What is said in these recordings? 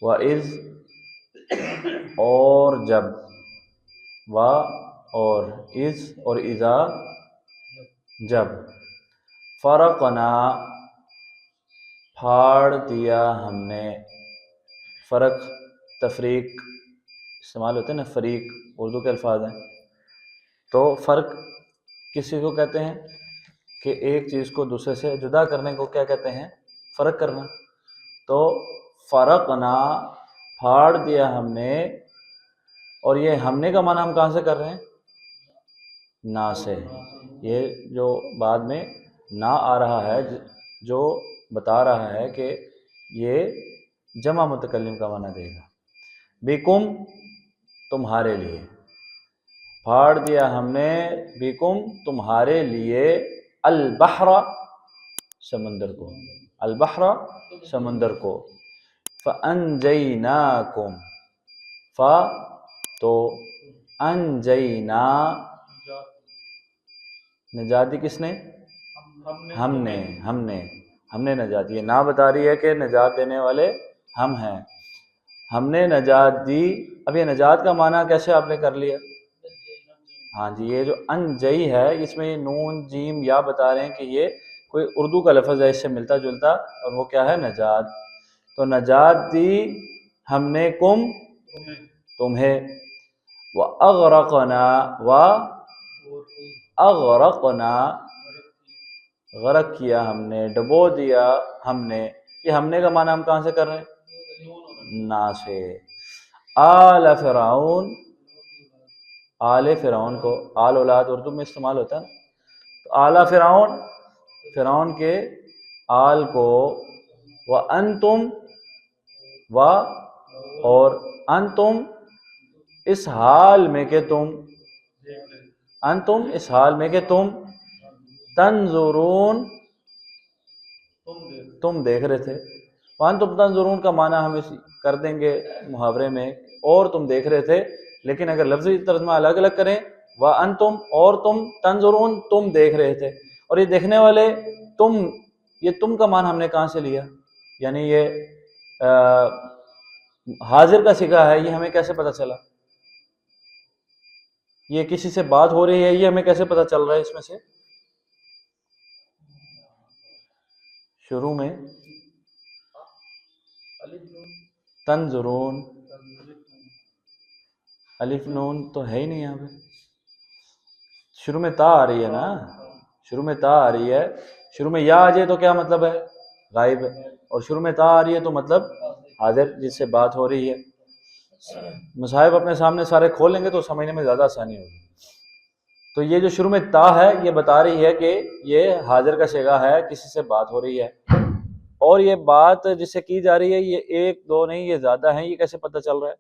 وَإِذْ اور جب، و اور اذ اور اذا جب، فرقنا پھاڑ دیا ہم نے، فرق تفریق استعمال ہوتے ہیں نا، فریق اردو کے الفاظ ہیں، تو فرق کسی کو کہتے ہیں کہ ایک چیز کو دوسرے سے جدا کرنے کو کیا کہتے ہیں؟ فرق کرنا۔ تو فرقنا پھاڑ دیا ہم نے، اور یہ ہم نے کا معنی ہم کہاں سے کر رہے ہیں؟ نا سے۔ یہ جو بعد میں نا آ رہا ہے جو بتا رہا ہے کہ یہ جمع متکلم کا معنی دے گا۔ بکم تمہارے لیے، پھاڑ دیا ہم نے بکم تمہارے لیے، البحر سمندر کو، البحر سمندر کو، فانجیناکم تو انجینا نجات دی کس نے؟ ہم نے نجات دی۔ نا بتا رہی ہے کہ نجات دینے والے ہم ہیں، ہم نے نجات دی۔ اب یہ نجات کا معنی کیسے آپ نے کر لیا؟ ہاں جی، یہ جو انجئی ہے اس میں یہ نون جیم یا بتا رہے ہیں کہ یہ کوئی اردو کا لفظ ہے اس سے ملتا جلتا، اور وہ کیا ہے؟ نجات۔ تو نجات دی ہم نے کم تمہیں، وَأَغْرَقْنَا غرق کیا ہم نے، ڈبو دیا ہم نے۔ یہ ہم نے کا معنی ہم کہاں سے کر رہے ہیں؟ نا سے۔ آل فرعون، آل فرعون کو، آل اولاد اردو میں استعمال ہوتا ہے، تو آل فرعون فرعون کے آل کو، وَأَنْتُمْ اور انتم اس حال میں کہ تم، انتم اس حال میں کہ تم، تنظرون تم دیکھ رہے تھے۔ وانتم تنظرون کا معنی ہم اس کر دیں گے محاورے میں، اور تم دیکھ رہے تھے، لیکن اگر لفظی ترجمہ الگ الگ کریں، وانتم اور تم، تنظرون تم دیکھ رہے تھے، اور یہ دیکھنے والے تم، یہ تم کا معنی ہم نے کہاں سے لیا؟ یعنی یہ حاضر کا صیغہ ہے، یہ ہمیں کیسے پتہ چلا؟ یہ کسی سے بات ہو رہی ہے، یہ ہمیں کیسے پتہ چل رہا ہے؟ اس میں سے شروع میں تنظرون، الف نون تو ہے ہی نہیں یہاں پہ، شروع میں تا آ رہی ہے نا، شروع میں تا آ رہی ہے، شروع میں یا آ جائے تو کیا مطلب ہے؟ غائب ہے، اور شروع میں تا آ رہی ہے تو مطلب حاضر جس سے بات ہو رہی ہے۔ مصاحب اپنے سامنے سارے کھول لیں گے تو سمجھنے میں زیادہ آسانی ہوگی۔ تو یہ جو شروع میں تا ہے یہ بتا رہی ہے کہ یہ حاضر کا صیغہ ہے، کسی سے بات ہو رہی ہے، اور یہ بات جس سے کی جا رہی ہے یہ ایک دو نہیں، یہ زیادہ ہیں۔ یہ کیسے پتہ چل رہا ہے؟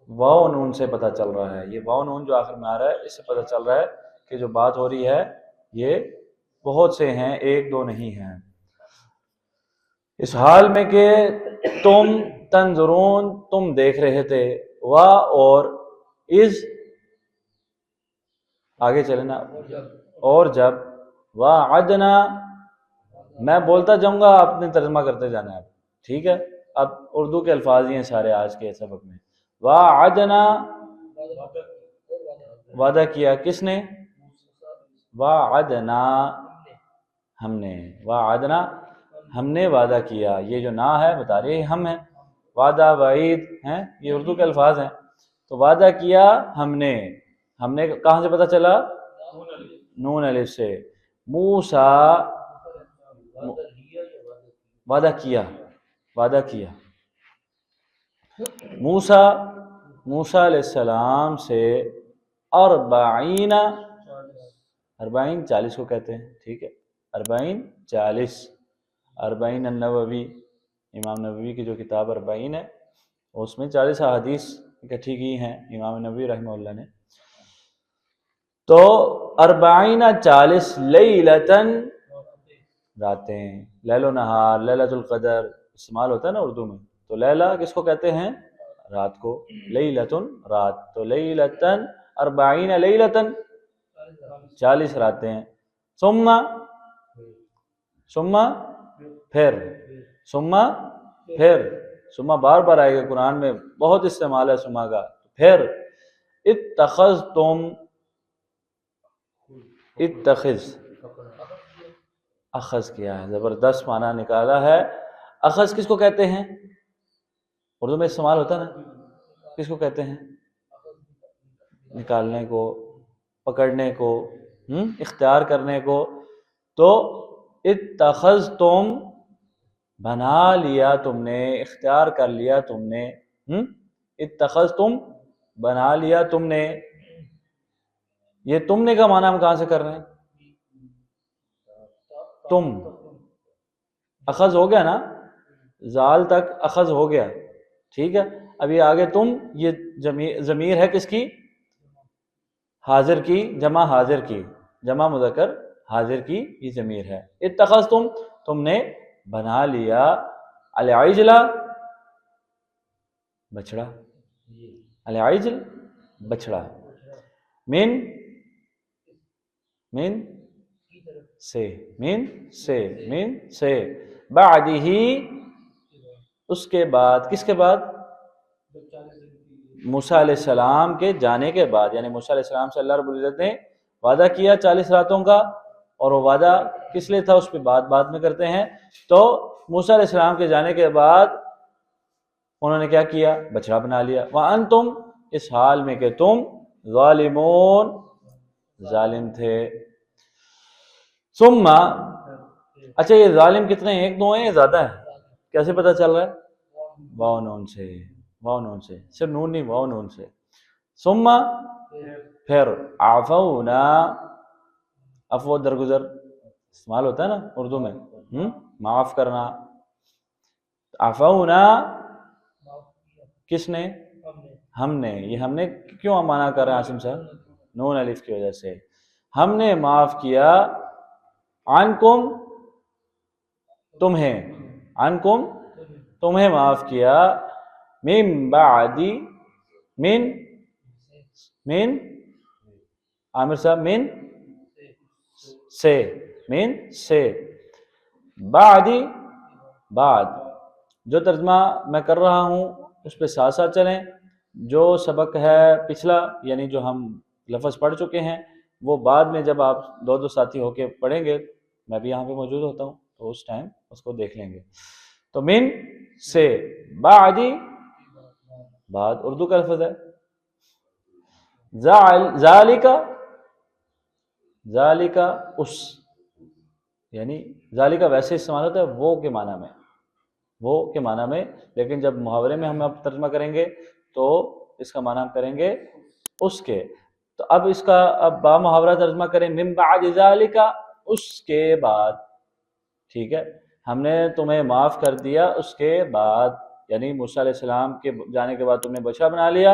واو نون سے پتہ چل رہا ہے، یہ واو نون جو آخر میں آ رہا ہے اس سے پتہ چل رہا ہے کہ جو بات ہو رہی ہے یہ بہت سے ہیں، ایک دو نہیں ہیں۔ اس حال میں کہ تم تنظرون تم دیکھ رہے تھے، وا اور از آگے چلے نا، اور جب، وعدنا میں بولتا جاؤں گا آپ نے ترجمہ کرتے جانا ہے، ٹھیک ہے؟ اب اردو کے الفاظ ہی ہیں سارے آج کے سبق میں۔ وعدنا وعدہ کیا کس نے؟ وعدنا ہم نے، وعدنا ہم نے وعدہ کیا۔ یہ جو نا ہے بتا رہی ہے ہم ہیں، وعدہ وعید ہیں یہ اردو کے الفاظ ہیں۔ تو وعدہ کیا ہم نے کہاں سے پتہ چلا؟ نون الف سے۔ موسیٰ وعدہ کیا موسیٰ علیہ السلام سے، 40 40 کو کہتے ہیں، ٹھیک ہے؟ 40 النووی، امام نووی کی جو کتاب 40 ہے اس میں 40 احادیث اکٹھی کی ہیں امام نووی رحمہ اللہ نے۔ تو 40 لیلتن راتیں، لیل و نہار، لیلۃ القدر استعمال ہوتا ہے نا اردو میں، تو لیلہ کس کو کہتے ہیں؟ رات کو، لیلتن رات، تو لیلتن 40 لیلتن 40 راتیں، ثم پھر، ثم پھر، ثم بار بار آئے گا قرآن میں، بہت استعمال ہے ثم کا. پھر اتخذتم، اتخذ، اخذ کیا ہے، زبردست معنی نکالا ہے. اخذ کس کو کہتے ہیں؟ اردو میں استعمال ہوتا ہے نا، کس کو کہتے ہیں؟ نکالنے کو، پکڑنے کو، اختیار کرنے کو. تو اتخذتم، بنا لیا تم نے، اختیار کر لیا تم نے. اتخذتم، بنا لیا تم نے. یہ تم نے کا معنی ہم کہاں سے کر رہے ہیں؟ تم، اخذ ہو گیا نا، زال تک اخذ ہو گیا، ٹھیک ہے. اب یہ آگے تم، یہ ضمیر ہے کس کی؟ حاضر کی، جمع حاضر کی، جمع مذکر حاضر کی یہ ضمیر ہے. اتخذتم، تم نے بنا لیا، العجل، بچڑا، العجل، بچڑا، من سے، من سے، من سے، بعدہ، اس کے بعد، کس کے بعد؟ موسیٰ علیہ السلام کے جانے کے بعد. یعنی موسیٰ علیہ السلام سے اللہ رب العزت نے وعدہ کیا 40 راتوں کا، اور وہ وعدہ کس لیے تھا اس پہ بعد میں کرتے ہیں. تو موسیٰ علیہ السلام کے جانے کے بعد انہوں نے کیا کیا؟ بچڑا بنا لیا. وَأَنْتُمْ، اس حال میں کہ تم، ظالمون، ظالم تھے. ثم، اچھا یہ ظالم کتنے ہیں؟ 1 2 ہیں یا زیادہ ہیں؟ کیسے پتہ چل رہا ہے؟ واو نون سے، واو نون سے، صرف نون نہیں، واو نون سے. ثم، پھر، عفونا، عفو درگزر استعمال ہوتا ہے نا اردو میں، معاف کرنا. عفونا، کس نے؟ ہم نے. یہ ہم نے کیوں مانا کر رہے ہیں عاصم صاحب؟ نون الف کی وجہ سے. ہم نے معاف کیا، عنکم، تمہیں، عنکم، تمہیں معاف کیا، من بعد، من عامر صاحب، من سے، من سے، بعد، بعد. جو ترجمہ میں کر رہا ہوں اس پہ ساتھ ساتھ چلیں. جو سبق ہے پچھلا، یعنی جو ہم لفظ پڑھ چکے ہیں، وہ بعد میں جب آپ 2 ساتھی ہو کے پڑھیں گے، میں بھی یہاں پہ موجود ہوتا ہوں، تو اس ٹائم اس کو دیکھ لیں گے. تو من سے، بعد، بعد اردو کا لفظ ہے. ذالک، ذالک اس، یعنی ذالک ویسے استعمال ہوتا ہے وہ کے معنی میں، وہ کے معنی میں. لیکن جب محاورے میں ہم اب ترجمہ کریں گے تو اس کا معنی ہم کریں گے اس کے. تو اب اس کا اب با محاورہ ترجمہ کریں، من بعد ذالک، اس کے بعد. ٹھیک ہے، ہم نے تمہیں معاف کر دیا اس کے بعد. یعنی موسیٰ علیہ السلام کے جانے کے بعد تم نے بچڑا بنا لیا،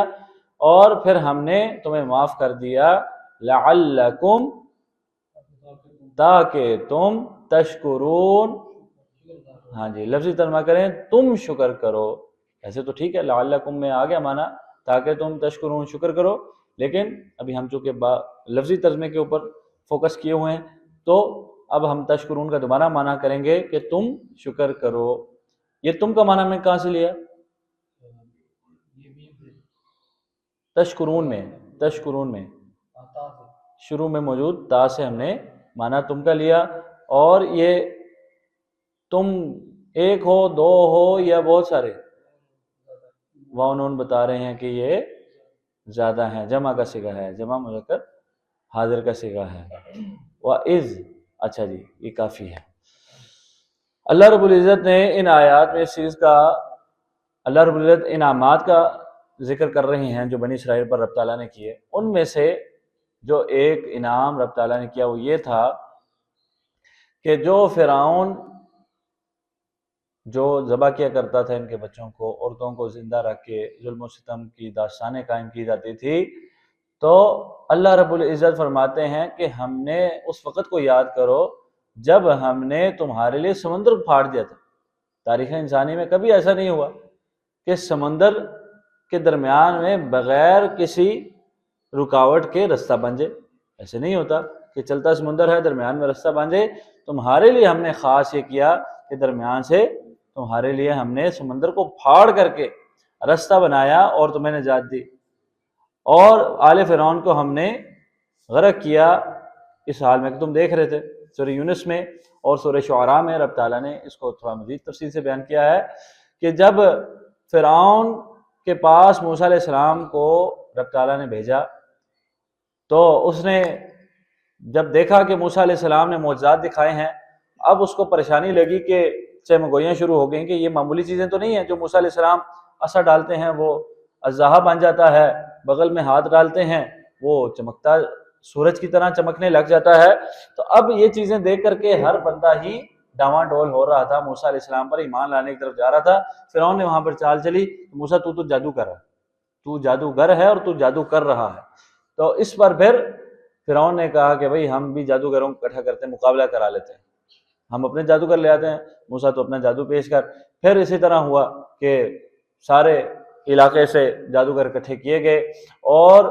اور پھر ہم نے تمہیں معاف کر دیا، لعلکم، تاکہ تم، تشکرون، ہاں جی لفظی ترجمہ کریں تم شکر کرو. ایسے تو ٹھیک ہے، لعلکم میں آ گیا مانا تاکہ تم تشکرون، شکر کرو. لیکن ابھی ہم چونکہ لفظی ترجمے کے اوپر فوکس کیے ہوئے ہیں، تو اب ہم تشکرون کا دوبارہ معنی کریں گے کہ تم شکر کرو. یہ تم کا معنی میں کہاں سے لیا؟ تشکرون میں، تشکرون میں شروع میں موجود تا سے ہم نے معنی تم کا لیا. اور یہ تم ایک ہو، 2 ہو، یا بہت سارے؟ واو نون بتا رہے ہیں کہ یہ زیادہ ہیں، جمع کا صیغہ ہے، جمع مذکر حاضر کا صیغہ ہے. وَإِذْ، اچھا جی یہ کافی ہے. اللہ رب العزت نے ان آیات میں اس چیز کا، اللہ رب العزت انعامات کا ذکر کر رہے ہیں جو بنی اسرائیل پر رب تعالیٰ نے کیے. ان میں سے جو ایک انعام رب تعالیٰ نے کیا وہ یہ تھا کہ جو فرعون جو ذبح کیا کرتا تھا ان کے بچوں کو، عورتوں کو زندہ رکھ کے ظلم و ستم کی داستانیں قائم کی جاتی تھی، تو اللہ رب العزت فرماتے ہیں کہ ہم نے اس وقت کو یاد کرو جب ہم نے تمہارے لیے سمندر پھاڑ دیا تھا. تاریخ انسانی میں کبھی ایسا نہیں ہوا کہ سمندر کے درمیان میں بغیر کسی رکاوٹ کے رستہ بن جائے. ایسے نہیں ہوتا کہ چلتا سمندر ہے درمیان میں رستہ بن جائے. تمہارے لیے ہم نے خاص یہ کیا کہ کے درمیان سے تمہارے لیے ہم نے سمندر کو پھاڑ کر کے رستہ بنایا اور تمہیں نجات دی، اور آل فرعون کو ہم نے غرق کیا اس حال میں کہ تم دیکھ رہے تھے۔ سورہ یونس میں اور سورہ شعراء میں رب تعالیٰ نے اس کو تھوڑا مزید تفصیل سے بیان کیا ہے کہ جب فرعون کے پاس موسیٰ علیہ السلام کو رب تعالیٰ نے بھیجا تو اس نے جب دیکھا کہ موسیٰ علیہ السلام نے معجزات دکھائے ہیں، اب اس کو پریشانی لگی کہ چمگوئیاں شروع ہو گئیں کہ یہ معمولی چیزیں تو نہیں ہیں جو موسیٰ علیہ السلام عصا ڈالتے ہیں وہ اژدہا بن جاتا ہے، بغل میں ہاتھ ڈالتے ہیں وہ چمکتا سورج کی طرح چمکنے لگ جاتا ہے۔ تو اب یہ چیزیں دیکھ کر کے ہر بندہ ہی ڈاواں ڈول ہو رہا تھا، موسیٰ علیہ السلام پر ایمان لانے کی طرف جا رہا تھا۔ فرعون نے وہاں پر چال چلی، موسیٰ تو جادو کر رہا ہے، تو جادوگر ہے اور تو جادو کر رہا ہے۔ تو اس پر پھر فرعون نے کہا کہ بھئی ہم بھی جادوگروں کو اکٹھا کرتے ہیں، مقابلہ کرا لیتے ہیں، ہم اپنے جادوگر لے آتے ہیں، موسیٰ تو اپنا جادو پیش کر۔ پھر اسی طرح ہوا کہ سارے علاقے سے جادوگر اکٹھے کیے گئے، اور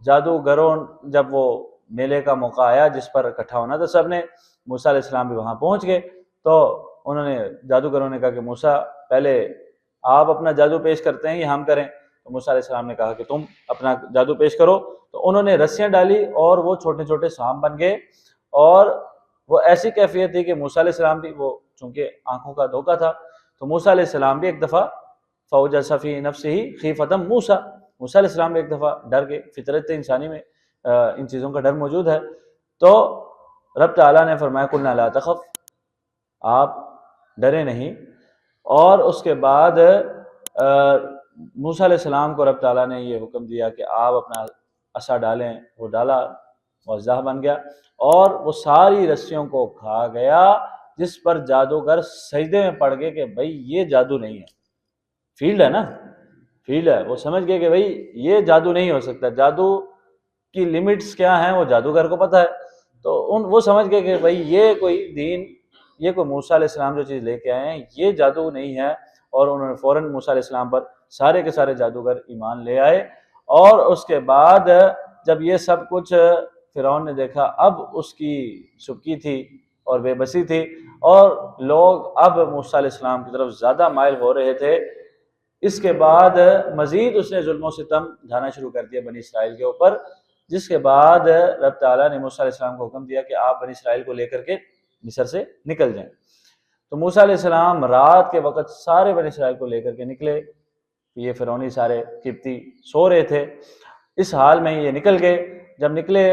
جادوگروں جب وہ میلے کا موقع آیا جس پر اکٹھا ہونا تھا سب نے، موسیٰ علیہ السلام بھی وہاں پہنچ گئے۔ تو انہوں نے جادوگروں نے کہا کہ موسیٰ پہلے آپ اپنا جادو پیش کرتے ہیں یا ہم کریں؟ تو موسیٰ علیہ السلام نے کہا کہ تم اپنا جادو پیش کرو۔ تو انہوں نے رسیاں ڈالی اور وہ چھوٹے چھوٹے سانپ بن گئے، اور وہ ایسی کیفیت تھی کہ موسیٰ علیہ السلام بھی، وہ چونکہ آنکھوں کا دھوکہ تھا، تو موسیٰ علیہ السلام بھی ایک دفعہ فَأَوْجَسَ فِي نَفْسِهِ خِیفَةً موسیٰ، موسیٰ علیہ السلام بھی ایک دفعہ ڈر گئے۔ فطرت انسانی میں ان چیزوں کا ڈر موجود ہے۔ تو رب تعالیٰ نے فرمایا قُلْنَا لَا تَخَفْ، آپ ڈرے نہیں۔ اور اس کے بعد موسیٰ علیہ السلام کو رب تعالیٰ نے یہ حکم دیا کہ آپ اپنا عصا ڈالیں، وہ ڈالا، وہ اژدہا بن گیا اور وہ ساری رسیوں کو کھا گیا، جس پر جادوگر سجدے میں پڑ گئے کہ بھئی یہ جادو نہیں ہے، فیلڈ ہے نا، فیلڈ ہے، وہ سمجھ گئے کہ بھئی یہ جادو نہیں ہو سکتا، جادو کی لیمٹس کیا ہیں وہ جادوگر کو پتہ ہے۔ تو وہ سمجھ گئے کہ بھئی یہ کوئی دین، یہ کوئی موسیٰ علیہ السلام جو چیز لے کے آئے ہیں یہ جادو نہیں ہے، اور انہوں نے فوراً موسیٰ علیہ السلام پر سارے کے سارے جادوگر ایمان لے آئے۔ اور اس کے بعد جب یہ سب کچھ فرعون نے دیکھا، اب اس کی سبکی تھی اور بے بسی تھی، اور لوگ اب موسیٰ علیہ السلام کی طرف زیادہ مائل ہو رہے تھے۔ اس کے بعد مزید اس نے ظلم و ستم ڈھانا شروع کر دیا بنی اسرائیل کے اوپر، جس کے بعد رب تعالیٰ نے موسیٰ علیہ السلام کو حکم دیا کہ آپ بنی اسرائیل کو لے کر کے مصر سے نکل جائیں۔ تو موسیٰ علیہ السلام رات کے وقت سارے بنی اسرائیل کو لے کر کے نکلے، یہ فرعونی سارے قبطی سو رہے تھے، اس حال میں یہ نکل گئے۔ جب نکلے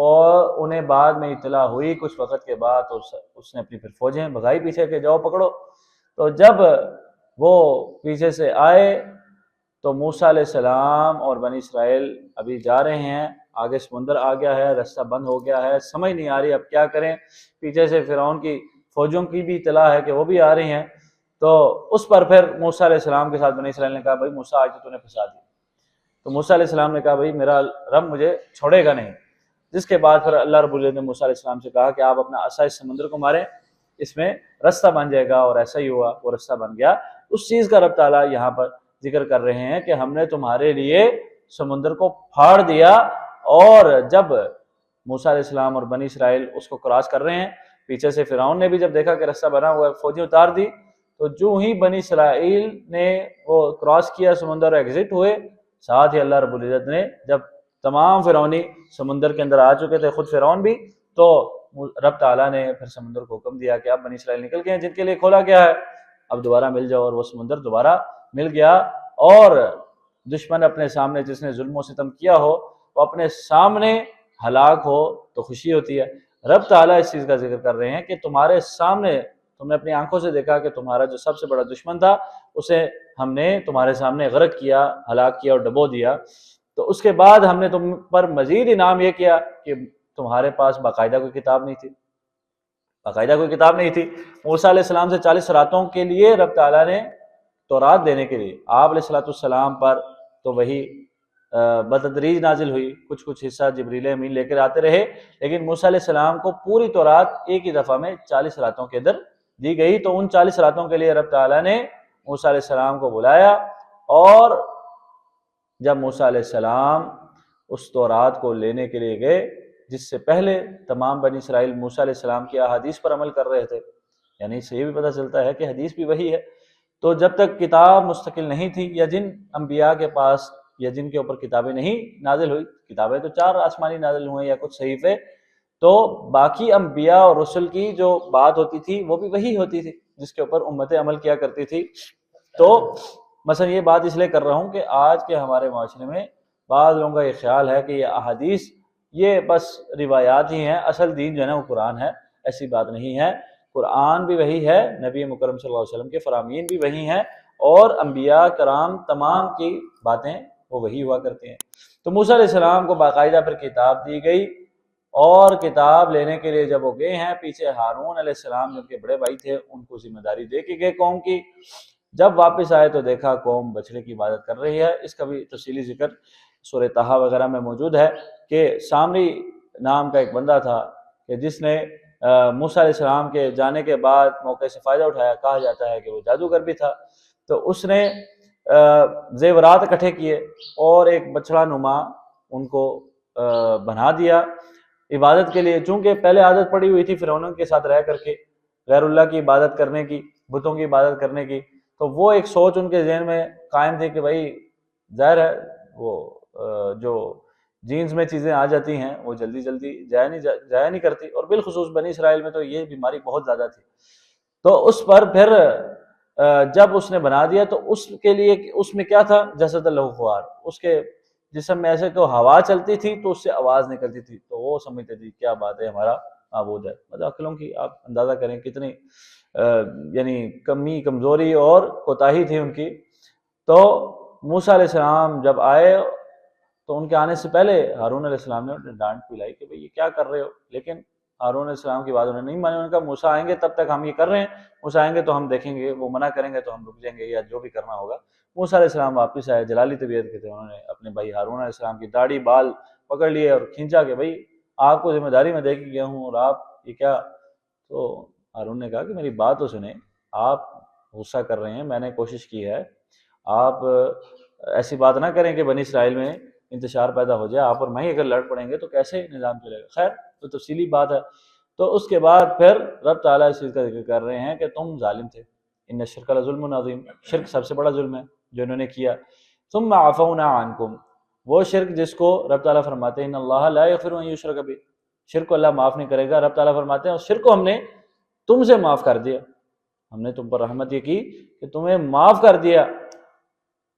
اور انہیں بعد میں اطلاع ہوئی کچھ وقت کے بعد، تو اس نے اپنی پھر فوجیں بھگائی پیچھے کہ جاؤ پکڑو۔ تو جب وہ پیچھے سے آئے تو موسیٰ علیہ السلام اور بنی اسرائیل ابھی جا رہے ہیں، آگے سمندر آ گیا ہے، رستہ بند ہو گیا ہے، سمجھ نہیں آ رہی اب کیا کریں۔ پیچھے سے فرعون کی فوجوں کی بھی اطلاع ہے کہ وہ بھی آ رہی ہیں۔ تو اس پر پھر موسیٰ علیہ السلام کے ساتھ بنی اسرائیل نے کہا بھائی موسیٰ آج تو نے پھنسا دی۔ تو موسیٰ علیہ السلام نے کہا بھائی میرا رب مجھے چھوڑے گا نہیں۔ جس کے بعد پھر اللہ رب العزت نے موسیٰ علیہ السلام سے کہا کہ آپ اپنا عصا اس سمندر کو ماریں، اس میں رستہ بن جائے گا، اور ایسا ہی ہوا، وہ رستہ بن گیا۔ اس چیز کا رب تعالیٰ یہاں پر ذکر کر رہے ہیں کہ ہم نے تمہارے لیے سمندر کو پھاڑ دیا، اور جب موسیٰ علیہ السلام اور بنی اسرائیل اس کو کراس کر رہے ہیں، پیچھے سے فرعون نے بھی جب دیکھا کہ رستہ بنا ہوا ہے، فوجیں اتار دی۔ تو جو ہی بنی اسرائیل نے وہ کراس کیا سمندر، ایگزٹ ہوئے، ساتھ ہی اللہ رب العزت نے جب تمام فرعونی سمندر کے اندر آ چکے تھے، خود فرعون بھی، تو رب تعالیٰ نے پھر سمندر کو حکم دیا کہ اب بنی اسرائیل نکل گئے ہیں جن کے لیے کھولا گیا ہے، اب دوبارہ مل جاؤ، اور وہ سمندر دوبارہ مل گیا۔ اور دشمن اپنے سامنے جس نے ظلم و ستم کیا ہو وہ اپنے سامنے ہلاک ہو تو خوشی ہوتی ہے۔ رب تعالیٰ اس چیز کا ذکر کر رہے ہیں کہ تمہارے سامنے، تم نے اپنی آنکھوں سے دیکھا کہ تمہارا جو سب سے بڑا دشمن تھا اسے ہم نے تمہارے سامنے غرق کیا، ہلاک کیا اور ڈبو دیا۔ تو اس کے بعد ہم نے تم پر مزید انعام یہ کیا کہ تمہارے پاس باقاعدہ کوئی کتاب نہیں تھی، باقاعدہ کوئی کتاب نہیں تھی۔ موسیٰ علیہ السلام سے 40 راتوں کے لیے رب تعالیٰ نے تورات دینے کے لیے آپ علیہ السلام پر تو وہی بتدریج نازل ہوئی، کچھ کچھ حصہ جبریل امین لے کر آتے رہے، لیکن موسیٰ علیہ السلام کو پوری تورات ایک ہی دفعہ میں 40 راتوں کے اندر دی گئی۔ تو ان 40 راتوں کے لیے رب تعالیٰ نے موسیٰ علیہ السلام کو بلایا، اور جب موسیٰ علیہ السلام اس تورات کو لینے کے لیے گئے، جس سے پہلے تمام بنی اسرائیل موسیٰ علیہ السلام کی احادیث پر عمل کر رہے تھے، یعنی اس سے یہ بھی پتہ چلتا ہے کہ حدیث بھی وہی ہے۔ تو جب تک کتاب مستقل نہیں تھی، یا جن انبیاء کے پاس یا جن کے اوپر کتابیں نہیں نازل ہوئی، کتابیں تو 4 آسمانی نازل ہوئے یا کچھ صحیفے، تو باقی انبیاء اور رسل کی جو بات ہوتی تھی وہ بھی وہی ہوتی تھی جس کے اوپر امتیں عمل کیا کرتی تھی۔ تو مثلا یہ بات اس لیے کر رہا ہوں کہ آج کے ہمارے معاشرے میں بعض لوگوں کا یہ خیال ہے کہ یہ احادیث یہ بس روایات ہی ہیں، اصل دین جو ہے نا وہ قرآن ہے۔ ایسی بات نہیں ہے، قرآن بھی وہی ہے، نبی مکرم صلی اللہ علیہ وسلم کے فرامین بھی وہی ہیں، اور انبیاء کرام تمام کی باتیں وہ وہی ہوا کرتی ہیں۔ تو موسیٰ علیہ السلام کو باقاعدہ پھر کتاب دی گئی، اور کتاب لینے کے لیے جب وہ گئے ہیں، پیچھے ہارون علیہ السلام جو کہ بڑے بھائی تھے ان کو ذمہ داری دے کے گئے قوم کی۔ جب واپس آئے تو دیکھا قوم بچڑے کی عبادت کر رہی ہے۔ اس کا بھی تفصیلی ذکر سورہ طٰہٰ وغیرہ میں موجود ہے کہ سامری نام کا ایک بندہ تھا کہ جس نے موسیٰ علیہ السلام کے جانے کے بعد موقع سے فائدہ اٹھایا، کہا جاتا ہے کہ وہ جادوگر بھی تھا۔ تو اس نے زیورات اکٹھے کیے اور ایک بچڑا نما ان کو بنا دیا عبادت کے لیے، چونکہ پہلے عادت پڑی ہوئی تھی فرعونوں کے ساتھ رہ کر کے غیر اللہ کی عبادت کرنے کی، بتوں کی عبادت کرنے کی۔ تو وہ ایک سوچ ان کے ذہن میں قائم تھی کہ بھائی ظاہر ہے وہ جو جینز میں چیزیں آ جاتی ہیں وہ جلدی جلدی ضائع نہیں کرتی، اور بالخصوص بنی اسرائیل میں تو یہ بیماری بہت زیادہ تھی۔ تو اس پر پھر جب اس نے بنا دیا تو اس کے لیے اس میں کیا تھا، جسد لہ خوار، اس کے جسم میں ایسے کہ ہوا چلتی تھی تو اس سے آواز نکلتی تھی، تو وہ سمجھتے تھے کیا بات ہے، ہمارا معبود ہے۔ مطلب عقلوں کی آپ اندازہ کریں کتنی یعنی کمی، کمزوری اور کوتاہی تھی ان کی۔ تو موسیٰ علیہ السلام جب آئے تو ان کے آنے سے پہلے ہارون علیہ السلام نے انہیں ڈانٹ پلائی کہ بھئی یہ کیا کر رہے ہو، لیکن ہارون علیہ السلام کی بات انہوں نے نہیں مانی۔ انہوں نے کہا موسیٰ آئیں گے تب تک ہم یہ کر رہے ہیں، موسیٰ آئیں گے تو ہم دیکھیں گے، وہ منع کریں گے تو ہم رک جائیں گے یا جو بھی کرنا ہوگا۔ موسیٰ علیہ السلام واپس آئے، جلالی طبیعت کے تھے، انہوں نے اپنے بھائی ہارون علیہ السلام کی داڑھی بال پکڑ لیے اور کھینچا کہ بھئی آپ کو ذمہ داری میں دے کے گیا ہوں اور آپ یہ کیا۔ تو ہارون نے کہا کہ میری بات تو سنیں، آپ غصہ کر رہے ہیں، میں نے کوشش کی ہے، آپ ایسی بات نہ کریں کہ بنی اسرائیل میں انتشار پیدا ہو جائے، آپ اور میں ہی اگر لڑ پڑیں گے تو کیسے نظام چلے گا۔ خیر تو تفصیلی بات ہے۔ تو اس کے بعد پھر رب تعالیٰ اس چیز کا ذکر کر رہے ہیں کہ تم ظالم تھے، ان الشرک لظلم عظیم، شرک سب سے بڑا ظلم ہے جو انہوں نے کیا۔ ثم عفونا عنکم، وہ شرک جس کو رب تعالیٰ فرماتے ہیں ان اللہ لا یغفر ان یشرک بہ، شرک کو اللہ معاف نہیں کرے گا۔ رب تعالیٰ فرماتے ہیں اس شرک کو ہم نے تم سے معاف کر دیا، ہم نے تم پر رحمت یہ کی کہ تمہیں معاف کر دیا،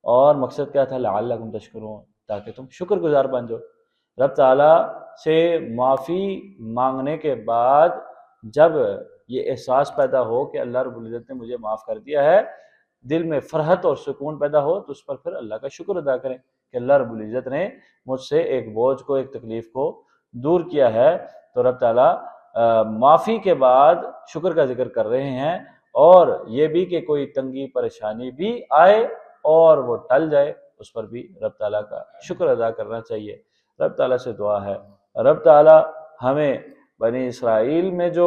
اور مقصد کیا تھا، لعلکم تشکرون، تاکہ تم شکر گزار بن جاؤ۔ رب تعالیٰ سے معافی مانگنے کے بعد جب یہ احساس پیدا ہو کہ اللہ رب العزت نے مجھے معاف کر دیا ہے، دل میں فرحت اور سکون پیدا ہو، تو اس پر پھر اللہ کا شکر ادا کریں کہ اللہ رب العزت نے مجھ سے ایک بوجھ کو، ایک تکلیف کو دور کیا ہے۔ تو رب تعالیٰ معافی کے بعد شکر کا ذکر کر رہے ہیں، اور یہ بھی کہ کوئی تنگی پریشانی بھی آئے اور وہ ٹل جائے، اس پر بھی رب تعالیٰ کا شکر ادا کرنا چاہیے۔ رب تعالیٰ سے دعا ہے رب تعالیٰ ہمیں بنی اسرائیل میں جو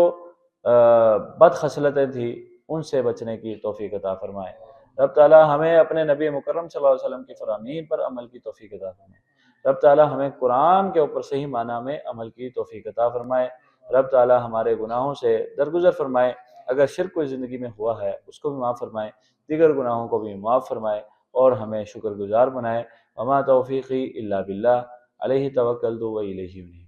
بد خصلتیں تھیں ان سے بچنے کی توفیق عطا فرمائے۔ رب تعالیٰ ہمیں اپنے نبی مکرم صلی اللہ علیہ وسلم کی فرامین پر عمل کی توفیق عطا فرمائے۔ رب تعالیٰ ہمیں قرآن کے اوپر صحیح معنی میں عمل کی توفیق عطا فرمائے۔ رب تعالیٰ ہمارے گناہوں سے درگزر فرمائے، اگر شرک کوئی زندگی میں ہوا ہے اس کو بھی معاف فرمائے، دیگر گناہوں کو بھی معاف فرمائے، اور ہمیں شکر گزار بنائے۔ وما توفیقی الا باللہ، علیہ توکلت و الیہ انیب۔